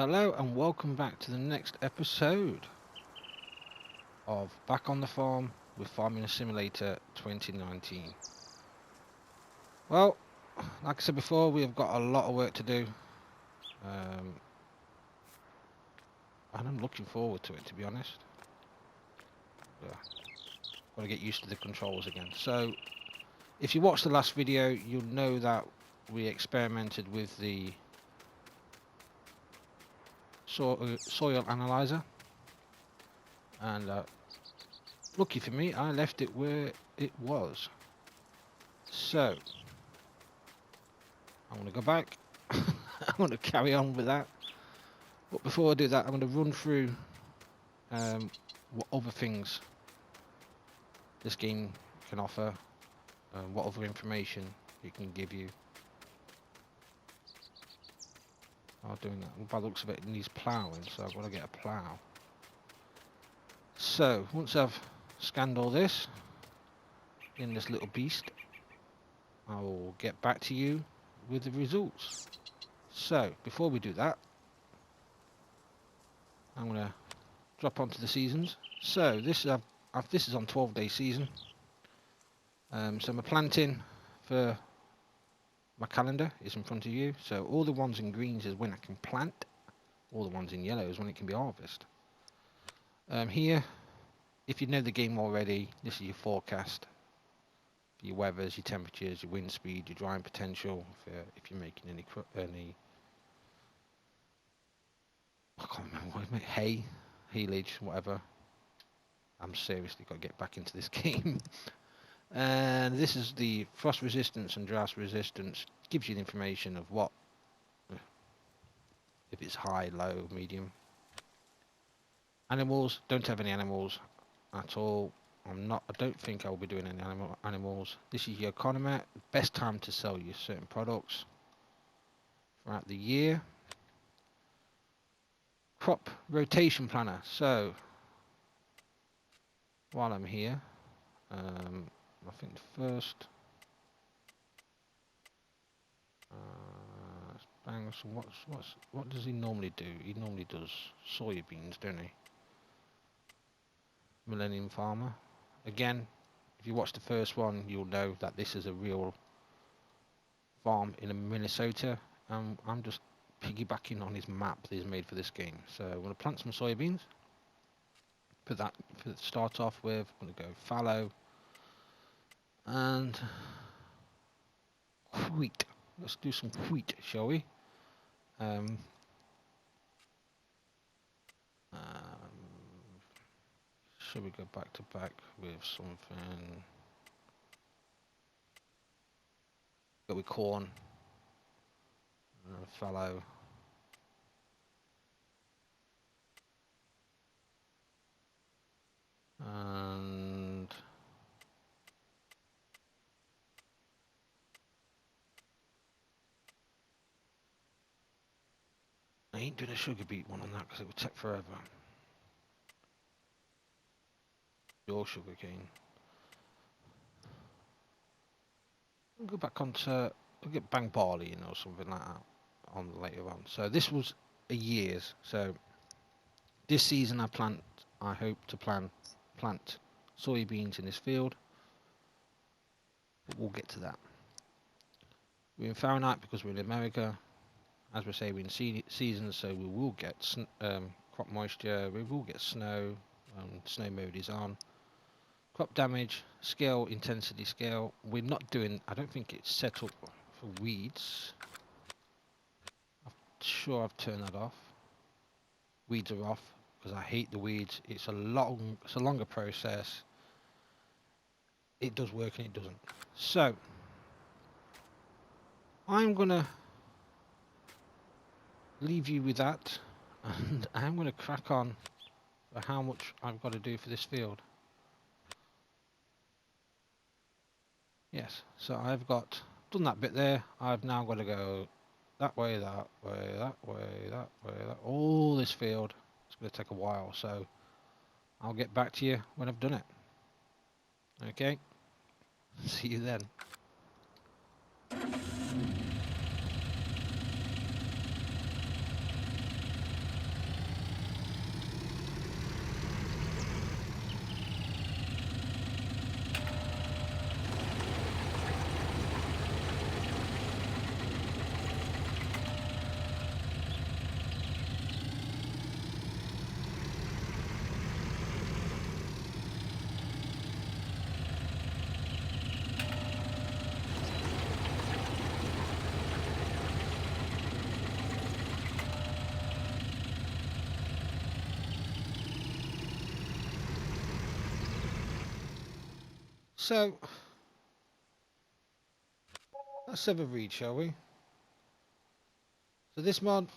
Hello and welcome back to the next episode of Back on the Farm with Farming Simulator 2019. Well, like I said before, we have got a lot of work to do, um, and I'm looking forward to it, to be honest. Yeah, got to get used to the controls again. So, if you watched the last video, you'll know that we experimented with the soil analyzer, and lucky for me, I left it where it was. So, I want to go back. I want to carry on with that. But before I do that, I'm going to run through what other things this game can offer, what other information it can give you. I'm doing that. By the looks of it, it needs ploughing, so I've got to get a plough. So, once I've scanned all this in this little beast, I will get back to you with the results. So, before we do that, I'm going to drop onto the seasons. So, this is on 12-day season. So my planting for my calendar is in front of you. So all the ones in greens is when I can plant. All the ones in yellow is when it can be harvested. Here, if you know the game already, this is your forecast. Your weathers, your temperatures, your wind speed, your drying potential. If you're making any I can't remember what I meant. Hay, haylage, whatever. I'm seriously got to get back into this game. And this is the frost resistance and drought resistance. Gives you the information of what, if it's high, low, medium. Animals, don't have any animals at all. I don't think I will be doing any animals. This is your economy. Best time to sell your certain products throughout the year. Crop rotation planner. So while I'm here, I think the first bang. So what does he normally do? He normally does soybeans, don't he? Millennium Farmer. Again, if you watch the first one, you'll know that this is a real farm in Minnesota. I'm just piggybacking on his map that he's made for this game. So I'm going to plant some soybeans. Start off with, I'm going to go fallow and wheat. Let's do some wheat, shall we? Should we go back to back with something? Go with corn, fallow. And I ain't doing a sugar beet one on that because it would take forever. Your sugar cane. I'll go back onto, I'll get bang barley, or something like that on later on. So this was a year's. So this season I hope to plant soybeans in this field. But we'll get to that. We're in Fahrenheit because we're in America. As we say, we're in seasons, so we will get crop moisture, we will get snow, snow mode is on. Crop damage, scale, intensity scale. We're not doing, I don't think it's set up for weeds. I'm sure I've turned that off. Weeds are off because I hate the weeds. It's a longer process. It does work and it doesn't. So I'm gonna leave you with that, and I'm gonna crack on for how much I've got to do for this field. Yes, so I've done that bit there. I've now got to go that way, that way, that way, that way, all this field. It's going to take a while, so I'll get back to you when I've done it. Okay, see you then. So let's have a read, shall we? So this mod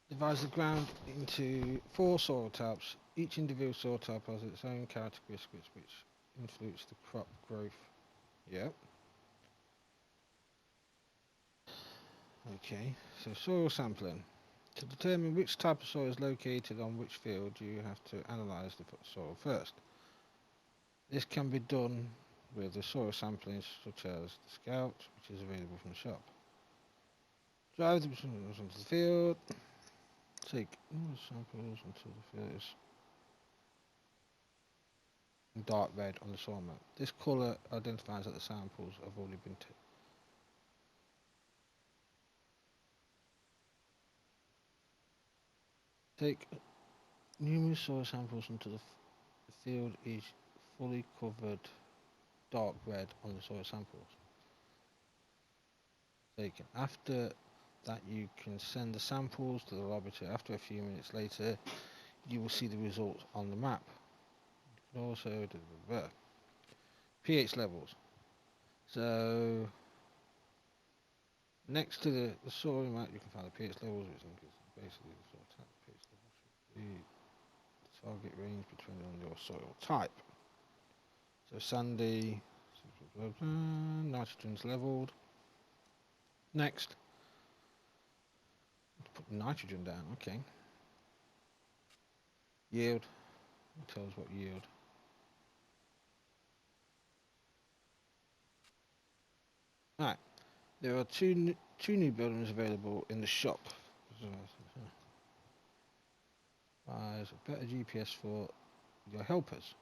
divides the ground into 4 soil types. Each individual soil type has its own characteristics which influence the crop growth. Yep. Okay, so soil sampling. To determine which type of soil is located on which field, you have to analyse the soil first. This can be done with the soil sampling such as the Scout, which is available from the shop. Drive the samples onto the field. Take all the samples until the field is dark red on the soil map. This colour identifies that the samples have already been taken. Take numerous soil samples until the field is fully covered dark red on the soil samples taken. After that, you can send the samples to the laboratory. After a few minutes later, you will see the results on the map. You can also do pH levels. So next to the soil map, you can find the pH levels, which is basically the soil type. pH level should be the target range between your soil type. So sandy, nitrogen's leveled. Next, put nitrogen down. Okay. Yield. It tells what yield. Right. There are two new buildings available in the shop. There's a better GPS for your helpers.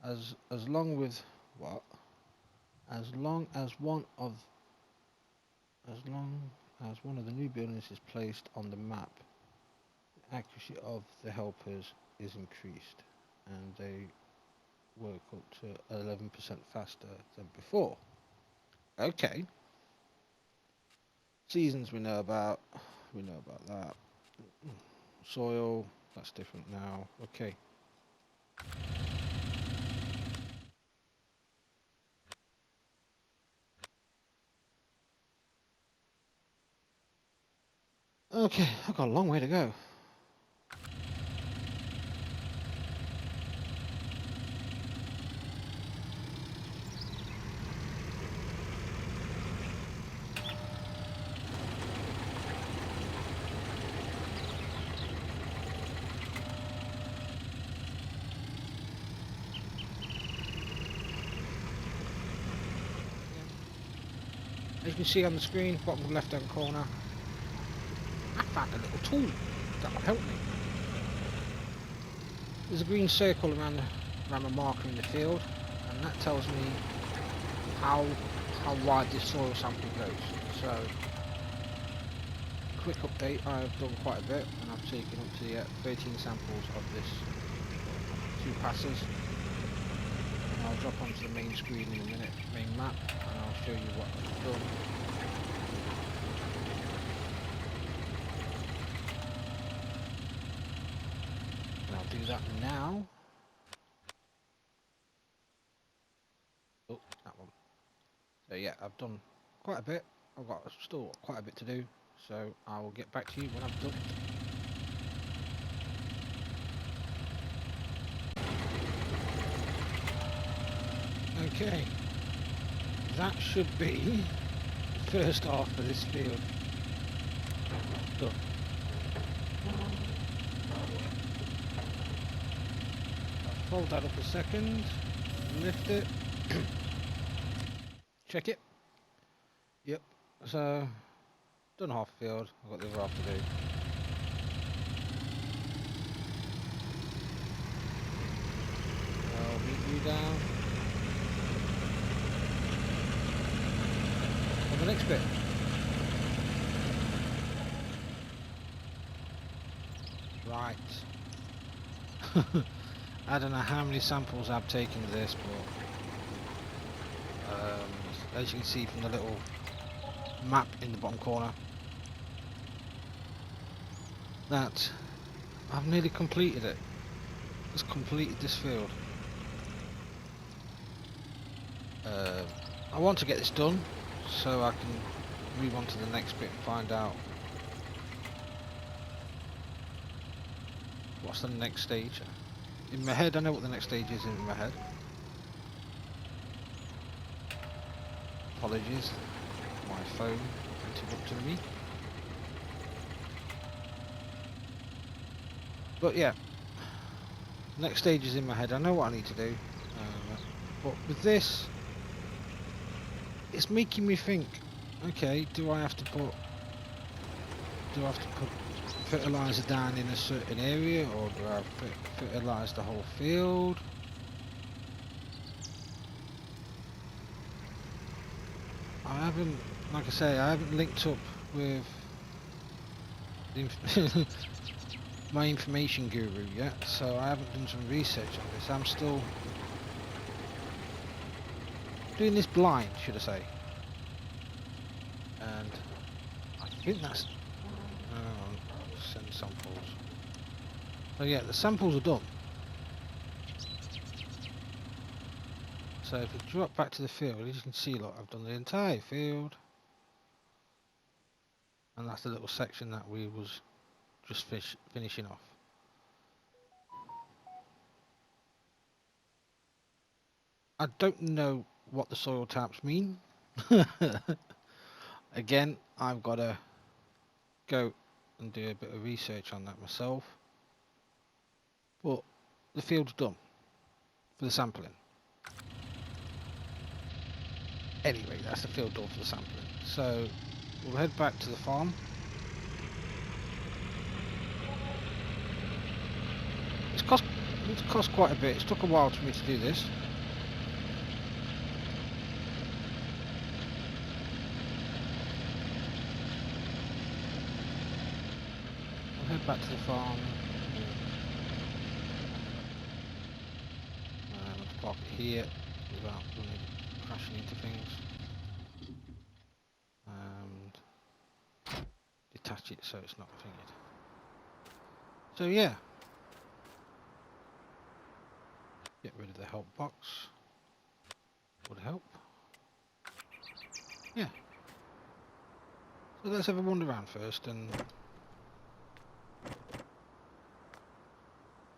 As long with what? As long as one of the new buildings is placed on the map, the accuracy of the helpers is increased, and they work up to 11% faster than before. Okay. Seasons we know about that. Soil, that's different now. Okay. Okay, I've got a long way to go. As you can see on the screen, bottom left hand corner, I found a little tool that will help me. There's a green circle around the marker in the field, and that tells me how wide this soil sample goes. So, quick update, I've done quite a bit, and I've taken up to 13 samples of this 2 passes. And I'll drop onto the main screen in a minute, main map, and I'll show you what I've done. And I'll do that now. Oh, that one. So yeah, I've done quite a bit. I've got still quite a bit to do, so I will get back to you when I've done it. Okay, that should be the first half of this field done. I'll fold that up a second, lift it, check it. Yep, so done half the field, I've got the other half to do. I'll meet you down on the next bit. Right. I don't know how many samples I've taken of this, but as you can see from the little map in the bottom corner, that I've nearly completed it. Just completed this field. I want to get this done so I can move on to the next bit and find out what's the next stage. In my head, I know what the next stage is in my head. Apologies, my phone interrupted me. But yeah, next stage is in my head. I know what I need to do, but with this, it's making me think. Okay, do I have to put fertilizer down in a certain area, or do I fertilize the whole field? I haven't, like I say, I haven't linked up with my information guru yet, so I haven't done some research on this. I'm still doing this blind, should I say. And I think that's send samples. So yeah, the samples are done. So if we drop back to the field, as you can see, look, I've done the entire field, and that's the little section that we was just finishing off. I don't know what the soil taps mean. Again, I've got to go and do a bit of research on that myself. But the field's done for the sampling. Anyway, that's the field done for the sampling. So we'll head back to the farm. It's cost quite a bit. It's took a while for me to do this. We'll head back to the farm. Let's park it here without crashing into things. And detach it so it's not fingered. So yeah. Get rid of the help box. Would help. Yeah. So let's have a wander around first, and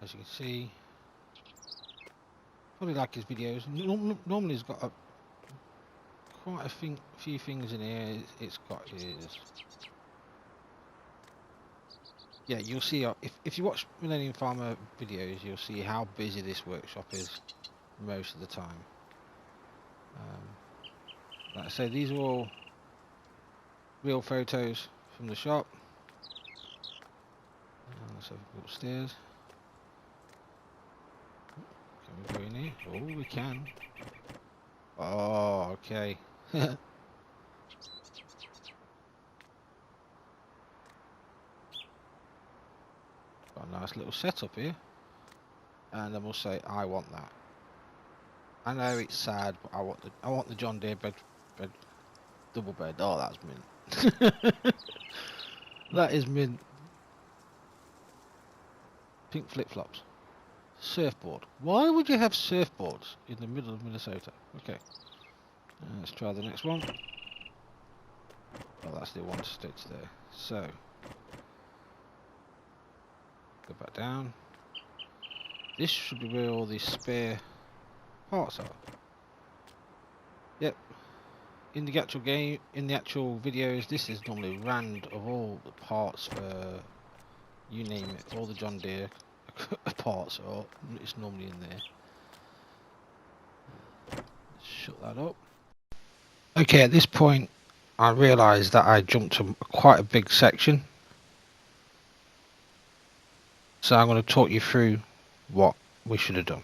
as you can see, probably like his videos. Normally he's got quite a few things in here. It's got his... Yeah, you'll see, if you watch Millennium Farmer videos, you'll see how busy this workshop is most of the time. Like I say, these are all real photos from the shop. Let's have a go upstairs. Can we go in here? Oh, we can. Oh, okay. Got a nice little setup here. And then we'll say, I want that. I know it's sad, but I want the John Deere bed double bed. Oh, that's mint. That is mint. Pink flip-flops. Surfboard. Why would you have surfboards in the middle of Minnesota? Okay. Let's try the next one. Oh, that's the one stitch there. So, go back down. This should be where all these spare parts are. Yep. In the actual game, in the actual videos, this is normally rand of all the parts for, you name it, all the John Deere parts, or it's normally in there. Let's shut that up. Okay, at this point, I realised that I jumped to quite a big section. So I'm going to talk you through what we should have done.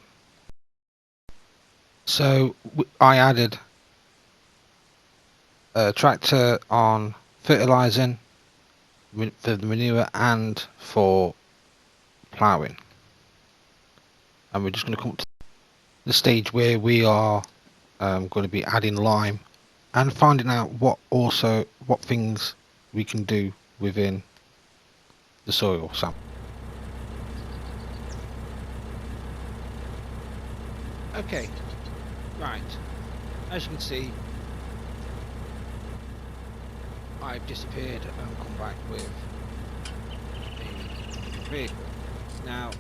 So I added a tractor on fertilising for the manure and for ploughing, and we're just going to come to the stage where we are going to be adding lime and finding out what things we can do within the soil sample. Okay, right. As you can see, I've disappeared and come back with a vehicle. Now,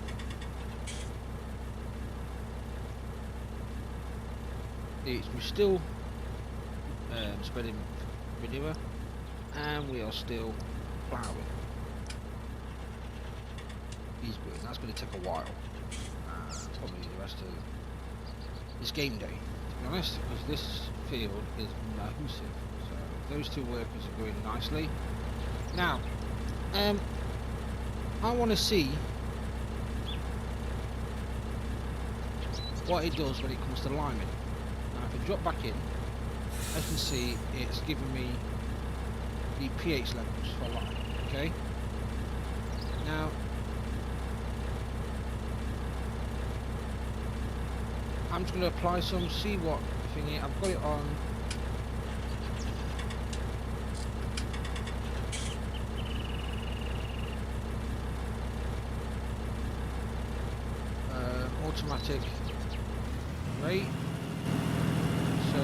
we're still spreading manure, and we are still ploughing. He's good. That's going to take a while. Probably the rest of this game day, to be honest, because this field is massive. So those two workers are going nicely. Now, I want to see what it does when it comes to liming. Now, if I drop back in, as you can see, it's giving me the pH levels for lime. Okay. Now, I'm just going to apply some, see what thingy. I've got it on. Automatic rate. So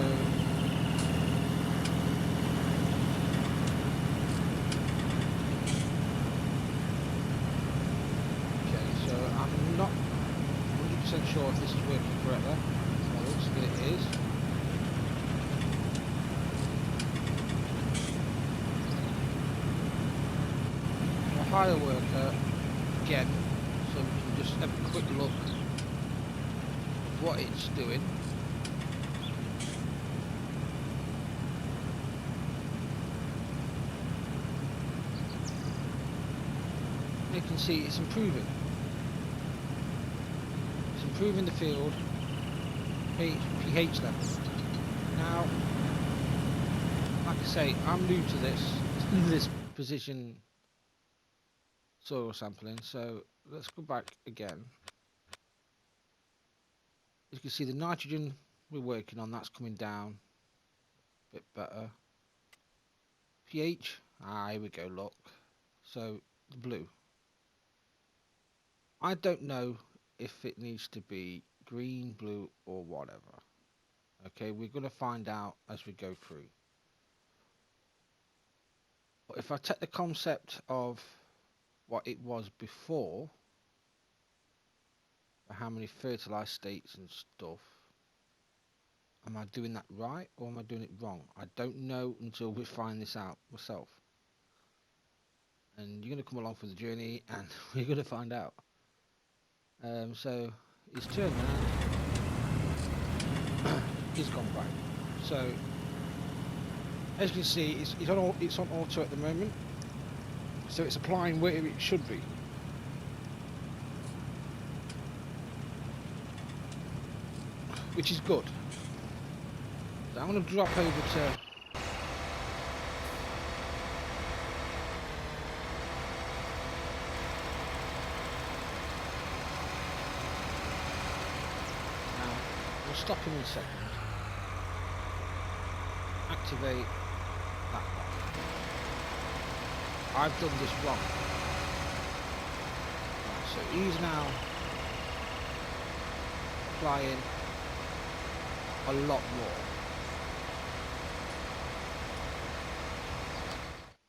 okay, so I'm not 100% sure if this is working correctly. Well, it looks like it is. A hire worker again, so we can just have a quick look what it's doing. You can see it's improving. It's improving the field pH level. Now, like I say, I'm new to this precision soil sampling, so let's go back again. As you can see, the nitrogen we're working on, that's coming down a bit better. pH, here we go, look. So, the blue. I don't know if it needs to be green, blue, or whatever. Okay, we're going to find out as we go through. But if I take the concept of what it was before, how many fertilized states and stuff, am I doing that right or am I doing it wrong? I don't know until we find this out myself, and you're going to come along for the journey and we're going to find out. So he's turned around. He's gone back. So as you can see, it's on auto at the moment, so it's applying where it should be. Which is good. So I'm going to drop over to now. We'll stop in a second. Activate that one. I've done this wrong. Right, so he's now applying a lot more.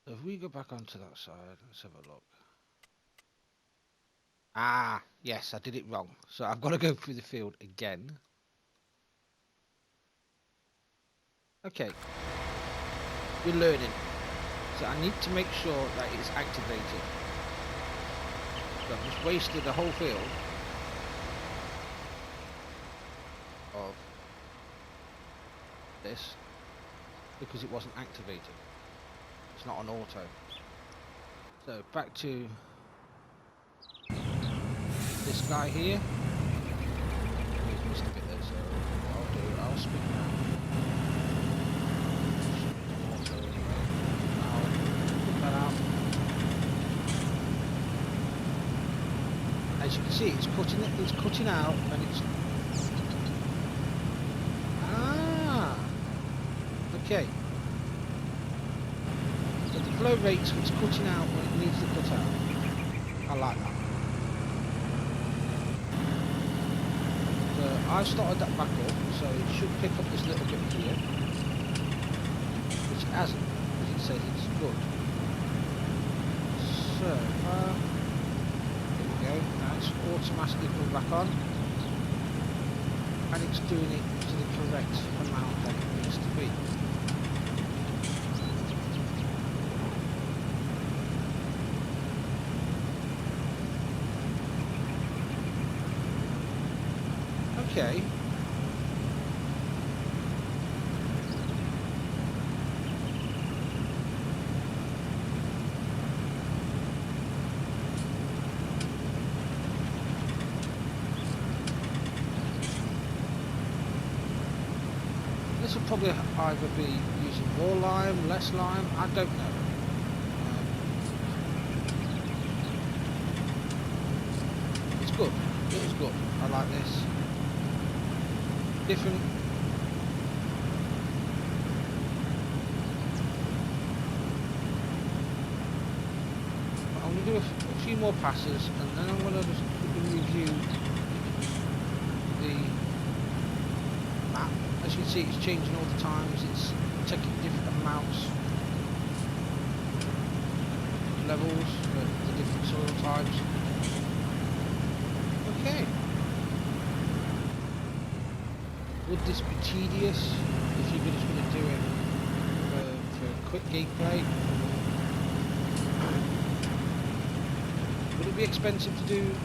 So if we go back onto that side, let's have a look. Yes, I did it wrong. So I've got to go through the field again. Okay, we're learning. So I need to make sure that it's activated. So I've just wasted the whole field of this because it wasn't activated. It's not on auto. So back to this guy here. He's missed a bit there, so what I'll do, I'll spin now. Auto anyway. I'll put that out. As you can see, it's cutting out, and it's okay. So the flow rates, it's cutting out when it needs to cut out. I like that. So I started that back up, so it should pick up this little bit here, which it hasn't, because it says it's good. So, there we go, now it's automatically put back on, and it's doing it to the correct amount that it needs to be. Okay. This will probably either be using more lime, less lime, I don't know. It's good. It is good. I like this. Different. I'm going to do a few more passes, and then I'm going to just review the map. As you can see, it's changing all the times. It's taking different amounts, levels for the different soil types. Okay. Would this be tedious if you were just going to do it for a quick gameplay? Would it be expensive to do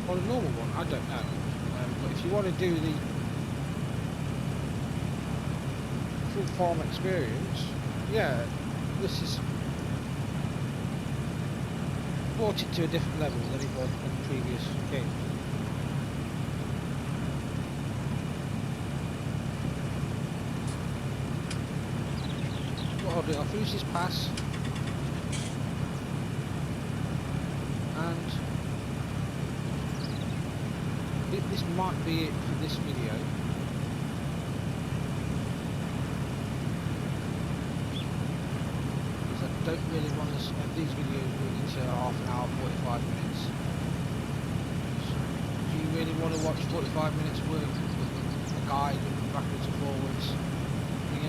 on a normal one? I don't know. But if you want to do the full farm experience, yeah, this is brought it to a different level than it was in the previous game. What I'll do, I'll finish this pass, and this might be it for this video. Because I don't really want to spend these videos going into half an hour, 45 minutes. So, do you really want to watch 45 minutes worth of a guy going backwards and forwards in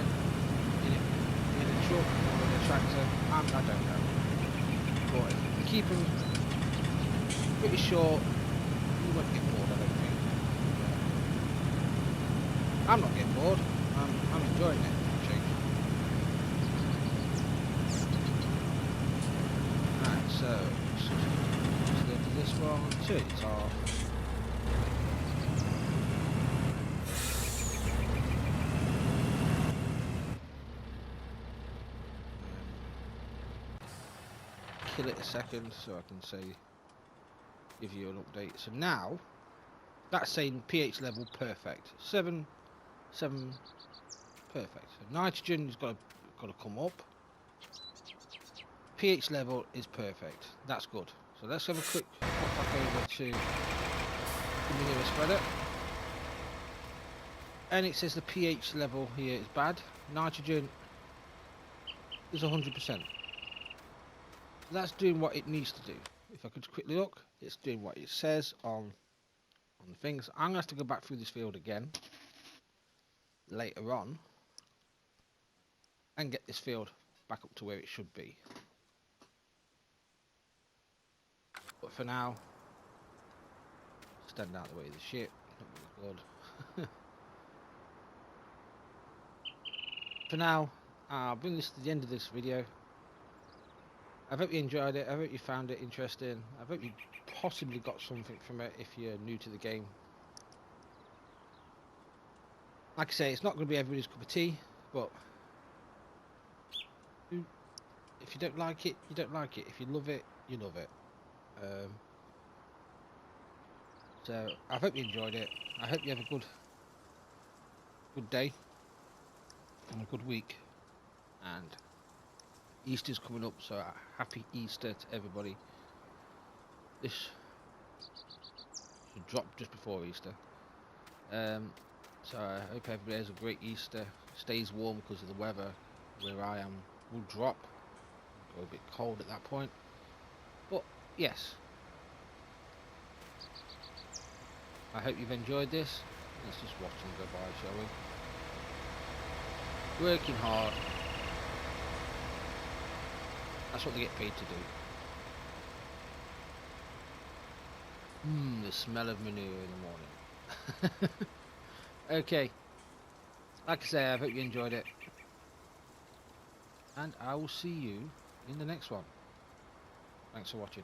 a truck or in a tractor? I don't know. But if you keep them pretty short, you won't get bored, I don't think. I'm not getting bored. I'm enjoying it, actually. Right, so let's go to this one, turn it off. Kill it a second so I can say, give you an update. So now that's saying pH level perfect, 7 perfect. So nitrogen's got to come up. pH level is perfect. That's good. So let's have a quick pop back over to the manure spreader, and it says the pH level here is bad. Nitrogen is 100%. That's doing what it needs to do. If I could quickly look, it's doing what it says on the things. I'm gonna have to go back through this field again later on and get this field back up to where it should be. But for now, stand out the way of the ship. Not really good. For now, I'll bring this to the end of this video. I hope you enjoyed it. I hope you found it interesting. I hope you possibly got something from it if you're new to the game. Like I say, it's not going to be everybody's cup of tea, but if you don't like it, you don't like it. If you love it, you love it. So I hope you enjoyed it. I hope you have a good day and a good week. And Easter's coming up, so happy Easter to everybody. This should drop just before Easter. So I hope everybody has a great Easter. Stays warm because of the weather. Where I am will drop. Go a bit cold at that point. But yes, I hope you've enjoyed this. Let's just watch them go by, shall we? Working hard. That's what they get paid to do. The smell of manure in the morning. Okay. Like I say, I hope you enjoyed it. And I will see you in the next one. Thanks for watching.